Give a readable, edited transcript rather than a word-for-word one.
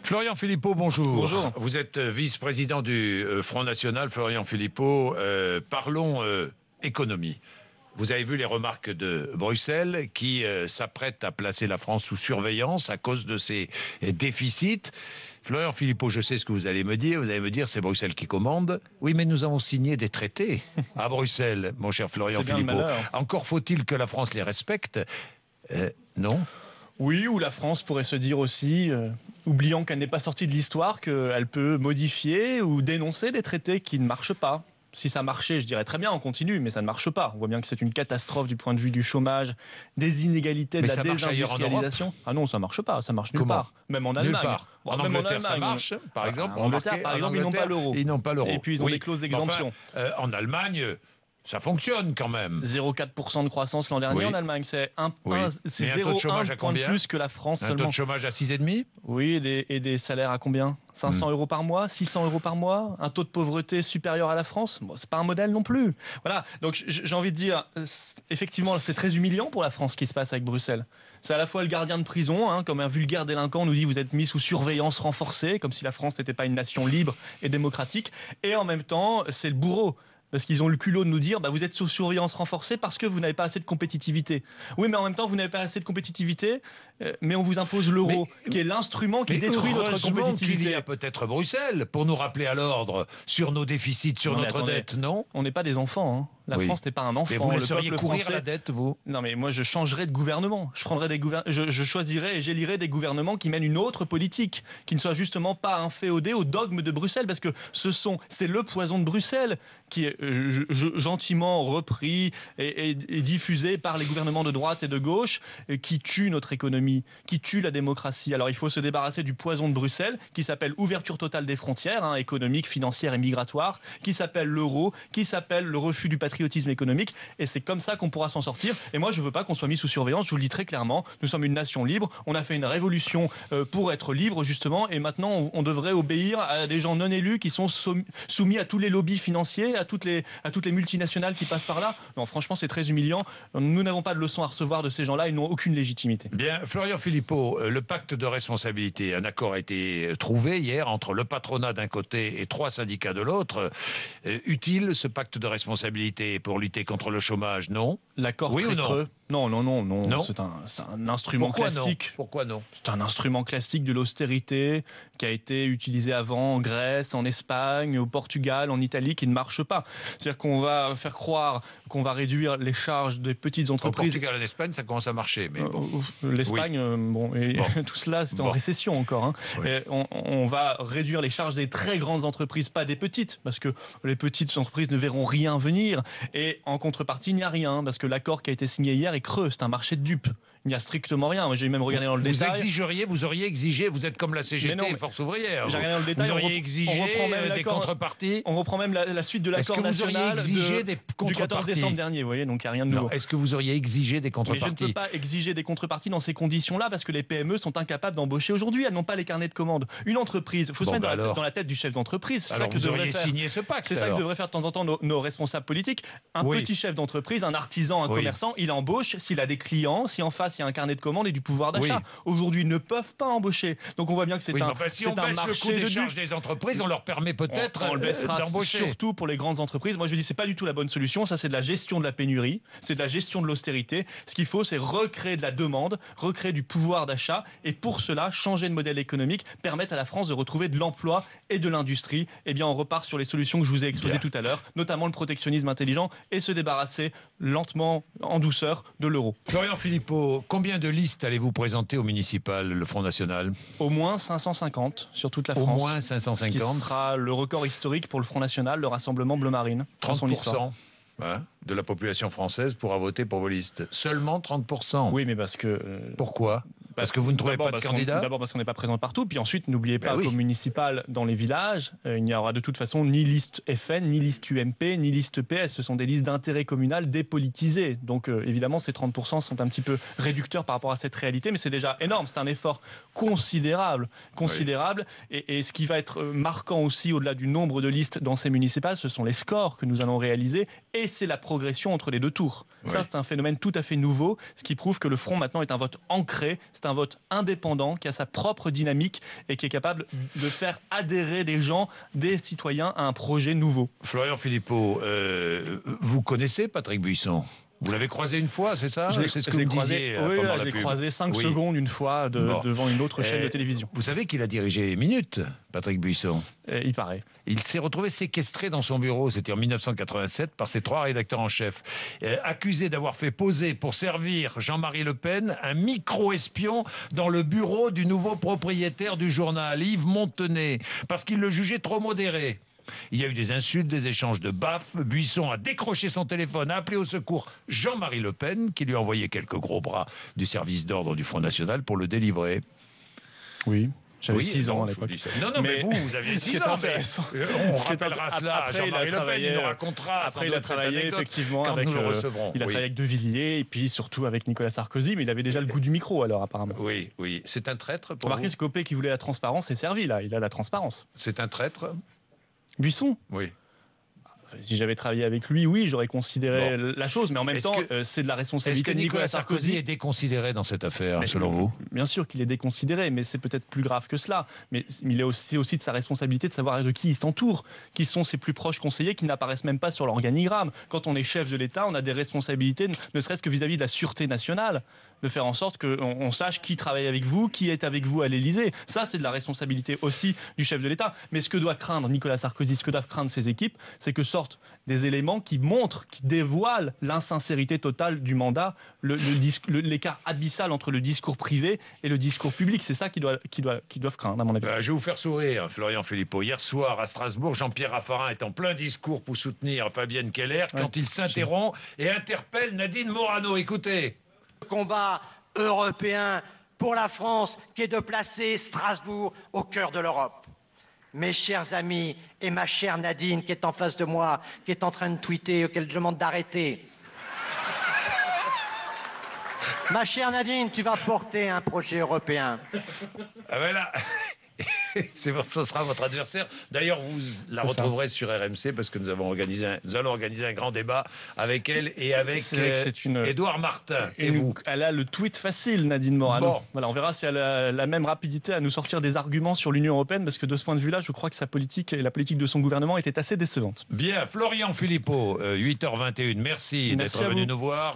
Florian Philippot, bonjour. Bonjour. Vous êtes vice-président du Front National, Florian Philippot. Parlons économie. Vous avez vu les remarques de Bruxelles qui s'apprête à placer la France sous surveillance à cause de ses déficits. Florian Philippot, je sais ce que vous allez me dire. Vous allez me dire, c'est Bruxelles qui commande. Oui, mais nous avons signé des traités à Bruxelles, mon cher Florian Philippot. Encore faut-il que la France les respecte. Non ? Oui, ou la France pourrait se dire aussi, oubliant qu'elle n'est pas sortie de l'histoire, qu'elle peut modifier ou dénoncer des traités qui ne marchent pas. Si ça marchait, je dirais très bien, on continue, mais ça ne marche pas. On voit bien que c'est une catastrophe du point de vue du chômage, des inégalités, de la désindustrialisation. Ah non, ça ne marche pas, ça marche nulle part. Même en Allemagne. En Angleterre, ça marche, par exemple. En Angleterre, par exemple, ils n'ont pas l'euro. Ils n'ont pas l'euro. Et puis, ils ont des clauses d'exemption. Enfin, en Allemagne... ça fonctionne quand même. 0,4% de croissance l'an dernier en Allemagne. C'est 0,1 point de plus que la France seulement. Un taux de chômage à 6,5 ? Oui, et des salaires à combien ? 500 euros par mois, 600 euros par mois, un taux de pauvreté supérieur à la France. Bon, c'est pas un modèle non plus. Voilà. Donc j'ai envie de dire, effectivement, c'est très humiliant pour la France ce qui se passe avec Bruxelles. C'est à la fois le gardien de prison, comme un vulgaire délinquant nous dit vous êtes mis sous surveillance renforcée, comme si la France n'était pas une nation libre et démocratique. Et en même temps, c'est le bourreau. Parce qu'ils ont le culot de nous dire vous êtes sous surveillance renforcée parce que vous n'avez pas assez de compétitivité. Oui, mais en même temps, vous n'avez pas assez de compétitivité, mais on vous impose l'euro, qui est l'instrument qui détruit notre compétitivité. Il y a peut-être Bruxelles pour nous rappeler à l'ordre sur nos déficits, sur notre dette, non ? On n'est pas des enfants, hein. La France n'est pas un enfant. Mais vous laisseriez le courir français... la dette, vous ? Non, mais moi, je changerais de gouvernement. Je choisirais et j'élirais des gouvernements qui mènent une autre politique, qui ne soit justement pas inféodés au dogme de Bruxelles, parce que c'est le poison de Bruxelles qui est gentiment repris et diffusé par les gouvernements de droite et de gauche, qui tue notre économie, qui tue la démocratie. Alors, il faut se débarrasser du poison de Bruxelles, qui s'appelle ouverture totale des frontières, économiques, financières et migratoires, qui s'appelle l'euro, qui s'appelle le refus du patriotisme économique, et c'est comme ça qu'on pourra s'en sortir. Et moi, je veux pas qu'on soit mis sous surveillance, je vous le dis très clairement, nous sommes une nation libre, on a fait une révolution pour être libre, justement, et maintenant, on devrait obéir à des gens non élus qui sont soumis à tous les lobbies financiers, à toutes les multinationales qui passent par là. Non, franchement, c'est très humiliant. Nous n'avons pas de leçons à recevoir de ces gens-là, ils n'ont aucune légitimité. Bien, Florian Philippot, le pacte de responsabilité, un accord a été trouvé hier entre le patronat d'un côté et 3 syndicats de l'autre. Utile, ce pacte de responsabilité pour lutter contre le chômage, non ? L'accord très creux. Non. C'est un instrument classique. Pourquoi non ? C'est un instrument classique de l'austérité qui a été utilisé avant en Grèce, en Espagne, au Portugal, en Italie, qui ne marche pas. C'est-à-dire qu'on va faire croire qu'on va réduire les charges des petites entreprises. Au Portugal et en Espagne, ça commence à marcher. Mais bon. L'Espagne, tout cela, c'est en récession encore. Oui. Et on va réduire les charges des très grandes entreprises, pas des petites, parce que les petites entreprises ne verront rien venir. Et en contrepartie, il n'y a rien, parce que l'accord qui a été signé hier est creux, c'est un marché de dupes. Il n'y a strictement rien. Moi, j'ai même regardé dans le détail. Vous auriez exigé, vous êtes comme la CGT et Force ouvrière. J'ai regardé dans le détail. Vous auriez exigé des contreparties. On reprend même la suite de l'accord national du 14 décembre dernier. Vous voyez, donc il n'y a rien de nouveau. Est-ce que vous auriez exigé des contreparties ? Mais je ne peux pas exiger des contreparties dans ces conditions-là parce que les PME sont incapables d'embaucher aujourd'hui. Elles n'ont pas les carnets de commandes. Une entreprise, il faut se mettre dans la tête du chef d'entreprise. C'est ça que devrait faire. Signer ce pacte. C'est ça que devraient faire de temps en temps nos responsables politiques. Un petit chef d'entreprise, un artisan, un commerçant, il embauche s'il a des clients, si en face il y a un carnet de commandes du pouvoir d'achat. Aujourd'hui, ils ne peuvent pas embaucher. Donc on voit bien que c'est un si on baisse le coût des charges des entreprises, on leur permet peut-être on le baissera d'embaucher. Surtout pour les grandes entreprises. Moi, je dis c'est pas du tout la bonne solution. Ça, c'est de la gestion de la pénurie, c'est de la gestion de l'austérité. Ce qu'il faut, c'est recréer de la demande, recréer du pouvoir d'achat, et pour cela, changer de modèle économique, permettre à la France de retrouver de l'emploi et de l'industrie. Eh bien, on repart sur les solutions que je vous ai exposées tout à l'heure, notamment le protectionnisme intelligent, et se débarrasser lentement, en douceur, de l'euro. Florian Philippot, combien de listes allez-vous présenter au municipal, le Front National ? Au moins 550 sur toute la France. Au moins 550. Ce qui sera le record historique pour le Front National, le Rassemblement Bleu Marine. 30% de la population française pourra voter pour vos listes. Seulement 30%. Oui, mais parce que... Pourquoi ? Parce que vous ne trouvez pas de candidat ? D'abord parce qu'on n'est pas présent partout, puis ensuite n'oubliez pas qu'au municipal, dans les villages, il n'y aura de toute façon ni liste FN, ni liste UMP, ni liste PS. Ce sont des listes d'intérêt communal dépolitisées. Donc évidemment, ces 30% sont un petit peu réducteurs par rapport à cette réalité, mais c'est déjà énorme. C'est un effort considérable. Et ce qui va être marquant aussi, au-delà du nombre de listes dans ces municipales, ce sont les scores que nous allons réaliser, et c'est la progression entre les deux tours. Ça, c'est un phénomène tout à fait nouveau, ce qui prouve que le Front maintenant est un vote ancré. c'est un vote indépendant qui a sa propre dynamique et qui est capable de faire adhérer des gens, des citoyens à un projet nouveau. Florian Philippot, vous connaissez Patrick Buisson ? Vous l'avez croisé une fois, c'est ça ? C'est ce que vous disiez pendant la j'ai pub. croisé 5 secondes une fois devant une autre chaîne de télévision. Vous savez qu'il a dirigé Minute, Patrick Buisson ? Il paraît. Il s'est retrouvé séquestré dans son bureau, c'était en 1987, par ses 3 rédacteurs en chef, accusé d'avoir fait poser pour servir Jean-Marie Le Pen un micro-espion dans le bureau du nouveau propriétaire du journal, Yves Montenay, parce qu'il le jugeait trop modéré. Il y a eu des insultes, des échanges de baffes. Buisson a décroché son téléphone, a appelé au secours Jean-Marie Le Pen, qui lui a envoyé quelques gros bras du service d'ordre du Front National pour le délivrer. Oui. J'avais 6 ans à l'époque. Non, mais vous aviez 6 ans. On rappellera cela à Jean-Marie Le Pen, il nous racontera. Après, il a travaillé effectivement avec, il a travaillé avec De Villiers et puis surtout avec Nicolas Sarkozy, mais il avait déjà le goût du micro alors apparemment. Oui. C'est un traître pour remarquez, ce Copé qui voulait la transparence est servi là, il a la transparence. C'est un traître ? Buisson ? Oui. Si j'avais travaillé avec lui, oui, j'aurais considéré la chose, mais en même temps, c'est de la responsabilité de Nicolas Sarkozy. Est déconsidéré dans cette affaire, selon vous ? Bien sûr qu'il est déconsidéré, mais c'est peut-être plus grave que cela. Mais il est aussi de sa responsabilité de savoir de qui il s'entoure, qui sont ses plus proches conseillers qui n'apparaissent même pas sur l'organigramme. Quand on est chef de l'État, on a des responsabilités, ne serait-ce que vis-à-vis de la sûreté nationale, de faire en sorte qu'on sache qui travaille avec vous, qui est avec vous à l'Élysée. Ça, c'est de la responsabilité aussi du chef de l'État. Mais ce que doit craindre Nicolas Sarkozy, ce que doivent craindre ses équipes, c'est que sortent des éléments qui montrent, qui dévoilent l'insincérité totale du mandat, l'écart abyssal entre le discours privé et le discours public. C'est ça qu'ils doivent craindre, à mon avis. Je vais vous faire sourire, Florian Philippot. Hier soir, à Strasbourg, Jean-Pierre Raffarin est en plein discours pour soutenir Fabienne Keller quand il s'interrompt et interpelle Nadine Morano. Écoutez. Le combat européen pour la France qui est de placer Strasbourg au cœur de l'Europe. Mes chers amis et ma chère Nadine qui est en face de moi, qui est en train de tweeter, auquel je demande d'arrêter. Ma chère Nadine, tu vas porter un projet européen. Ah ben là, ce sera votre adversaire. D'ailleurs, vous la retrouverez sur RMC parce que nous allons organiser un grand débat avec elle et avec Édouard Martin. Et vous. Elle a le tweet facile, Nadine Morano. Bon. Voilà, on verra si elle a la même rapidité à nous sortir des arguments sur l'Union européenne, parce que de ce point de vue-là, je crois que sa politique et la politique de son gouvernement était assez décevante. Bien, Florian Philippot, 8h21. Merci d'être venu nous voir.